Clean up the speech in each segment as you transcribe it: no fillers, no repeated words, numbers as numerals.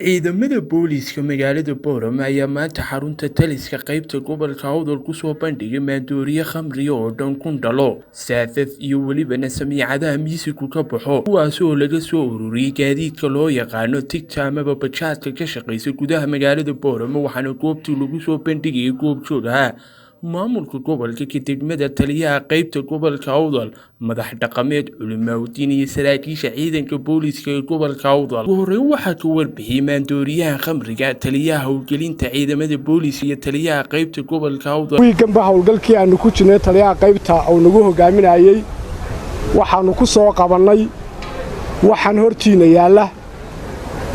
ciidamada booliiska magaalada Boorama ayaa maanta xarunta taliska qaybta gobolka Awdal ku soo bandhigay maandooriye khamriga oo dhan kun dhalo saafaf iyo weliba samiicadaha miisigu ka baxo kuwaas oo laga soo ururiyay gaadiidka loo yaqaano tigta amaba bajaajka ka shaqeysa gudaha magaalada Boorama waxaana goobtii lagu soo bandhigay goob joogaha maamulka gobolka degmada taliyaha qaybta gobolka Awdal madax dhaqameed culimaawiin iyo saraakiisha ciidanka booliiska ee gobolka Awdal hore waxa ka warbixiyay maandooriyaha khamriga taliyaha howlgelinta ciidamada booliiska iyo taliyaha qaybta gobolka Awdal wiiganba howlgalkii aanu ku jirnay taliyaha qaybta oo nagu hogaaminayay waxaanu ku soo qabanay waxaan hortiina yaala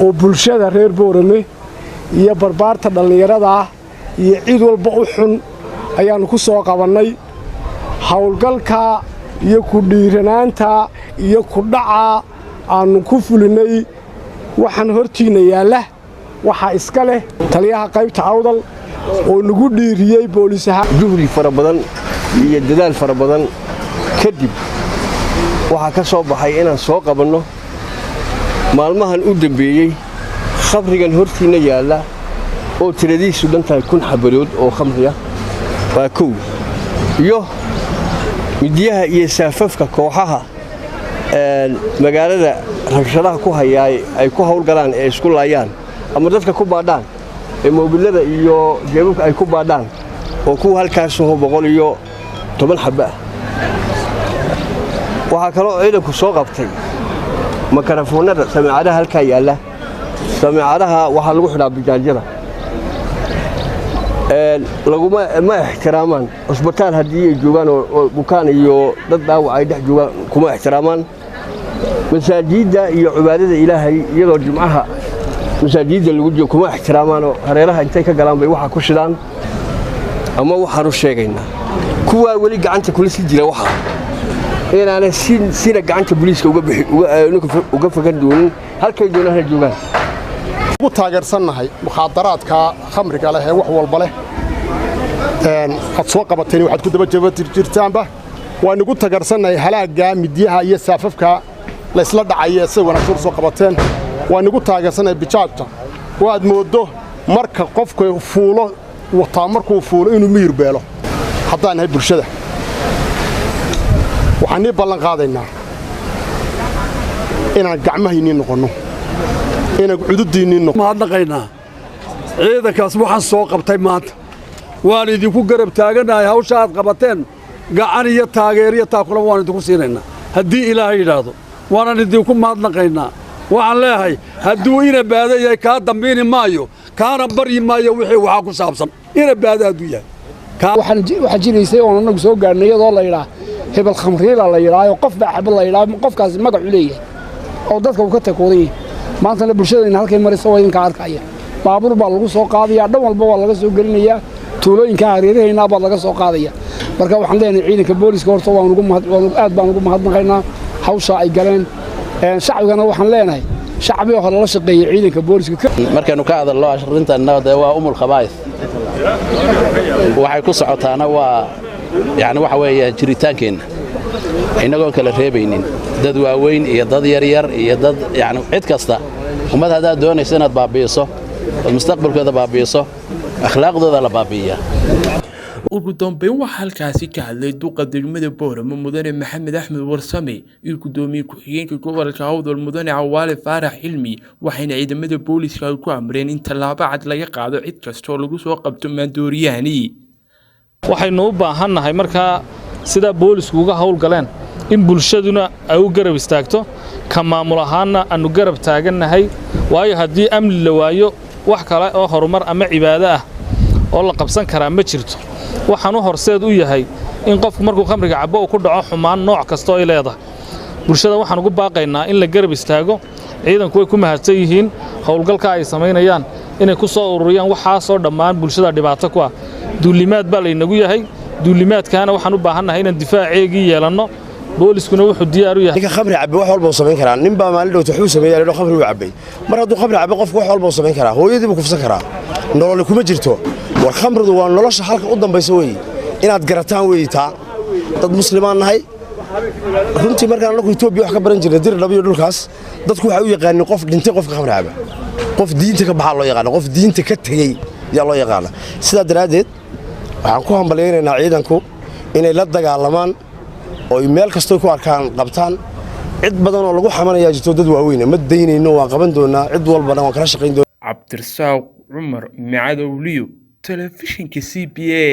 oo bulshada reer Boorame iyo barbaarta dhalinyarada iyo cid walba u xun ayaanu ku soo qabanay hawlgalka iyo ku dhiiranaanta iyo ku dhaca aanu ku fulinay waxaan hortiina yaala waxa iska leh taliyaha qaybta Awdal oo nagu dhiiriyay booliisaha juhdi fara badan iyo dadaal fara badan kadib waxa ka soo baxay inaan soo qabanno maalmahan u dambeeyay khamrigan hortiina yaala oo tiradiisu dhantahay 1000 xabarood oo khamriya waa kow iyo midiyaha iyo saafafka kooxaha magaalada rabshadaha ku hayaay ay ku hawlgalaan ee isku laayaan ama dadka ku baadhaan ee moobilada iyo jeebabka ay ku baadhaan oo ku halkaas oo 110 xaba waxa kale oo ciidanku soo qabtay makarafoonada samiicadaha halka yaala samiicadaha waxa lagu xidhaa bijaajada laguma ixtiraamaan cusbitaal haddii ay joogaan oo bukaan iyo dad dhaawac ay dhex joogaan kuma ixtiraamaan masaajidda iyo cibaadada ilaahay iyadoo jumcaha masaajidda lagu joogo kuma ixtiraamaan oo hareeraha intay ka galaan bay waxa ku shidaan ama waxaanu sheegaynaa kuwa weli gacanta kula sii jira waxa inaanay sida gacanta booliiska uga fagan doonin halkay doonaan joogaan taageersanahay muxaadaraadka khamriga leh wax walba leh ad soo qabateen waxaad ku daba jirtaanba waan ugu taageersanahay halaaga midiyaha iyo saafafka la isla dhacay si wanaagsan soo qabateen waan ugu taageersanahay bijaajta waad moodo marka qofku fuulo wata markuu fuulo inuu miyir beelo haddaan hay bulshada waxaan ballan qaadaynaa inaan gacmahayni noqono inaan cududiinino ma hadlaqaynaa ciidankaas waxaan soo qabtay maanta waan idinku garab taaganahay hawsha aad qabateen gacan iyo taageer iyo taakula waan idinku siinaynaa haddii ilaahay yidhaahdo waanan idinku mahadnaqaynaa waxaan leeyahay hadduu ina baada yahay kaa dambiini maayo kaana baryi maayo wixii waxaa ku saabsan ina baada hadduu yahay waxaa jiraysay oon annagu soo gaarnay iyadoo la yidhaa hebel khamriila la yidhaayo qof baa xabad la yidhaa qofkaasi magacu leeyahay oo dadka uu ka takoodan yahay maanta bulshadayna halkay marayso waa idinka arkaya baabuur baa lagu soo qaadaya dhan walba waa laga soo gelinayaa tuulooyinka hareerahayna baa laga soo qaadaya marka waxaan leenahay ciidanka booliiska horta aad baan ugu mahadnaqaynaa hawsha ay galeen shacbigana waxaan leenahay shacbiga hore la shaqeeyay ciidanka booliiska markaanu ka hadalno ashrinta nabada waa umul khabaa'is waxay ku socotaana waa yani waxa weeye jiritaankeenna inagoon kala reebaynin dad waaweyn iyo dad yaryar iyo dad yani cid kasta ummad haddaad doonayso inaad baabi'iso oo mustaqbalkooda baabi'iso akhlaaqdooda la baabi'iyaa ugu dambeyn waxaa halkaasi ka hadlay duqa degmada Boorama mudane Maxamed Axmed Warsame iyo gudoomiye ku-xigeenka gobolka Awdal mudane Cawaale Faarax Cilmi waxayna ciidamada booliiska ku amreen in tallaabo cad laga qaado cid kasta oo lagu soo qabto maandooriyahani waxaynu u baahannahay markaa sida booliisku uga hawlgaleen in bulshaduna ay u garab istaagto ka maamul ahaanna aanu garab taagannahay waayo haddii amni la waayo wax kale oo horumar ama cibaado ah oo la qabsan karaa ma jirto waxaan u horseed u yahay in qofku markuu khamriga cabo uu ku dhaco xumaan nooc kasta oo ay leedahay bulshada waxaan ugu baaqaynaa in la garab istaago ciidanku way ku mahadsan yihiin hawlgalka ay samaynayaan inay ku soo ururiyaan waxaasoo dhammaan bulshada dhibaato ku ah duulimaad baa laynagu yahay duulimaadkaana waxaan u baahannahay inaan difaaceegii yeelanno booliskuna wuxuu diyaar u yahay ninka khamri cabay wax walba uu samayn karaa nin baa maalin dhowta wuxuu sameeyay inuu khamri u cabay mar hadduu khamri cabay qofku wax walba uu samayn karaa hooyadii buu kufsan karaa nolol kuma jirto war khamridu waa nolosha halka u dambaysa weey inaad garataan weeytaa dad muslimaan nahay runtii markaan anagu Itoobiya wax ka baran jirnay dir dhabiyo dhulkaas dadku waxa u yaqaaneen qof dhintay qofka khamri cabay qof diinta ka baxaa loo yaqaana qof diinta ka tegey yaa loo yaqaana sidaa daraaddeed waxaan ku hambalyaynaynaa ciidanku inay la dagaalamaan oo meel kastoo ku arkaan qabtaan cid badan oo lagu xamanayaa jirto dad waaweyn ma daynayno waan qaban doonaa cid walbana waan kala shaqayn doonaa Cabdirasaaq Cumar Macadowliyo telefishinka CBA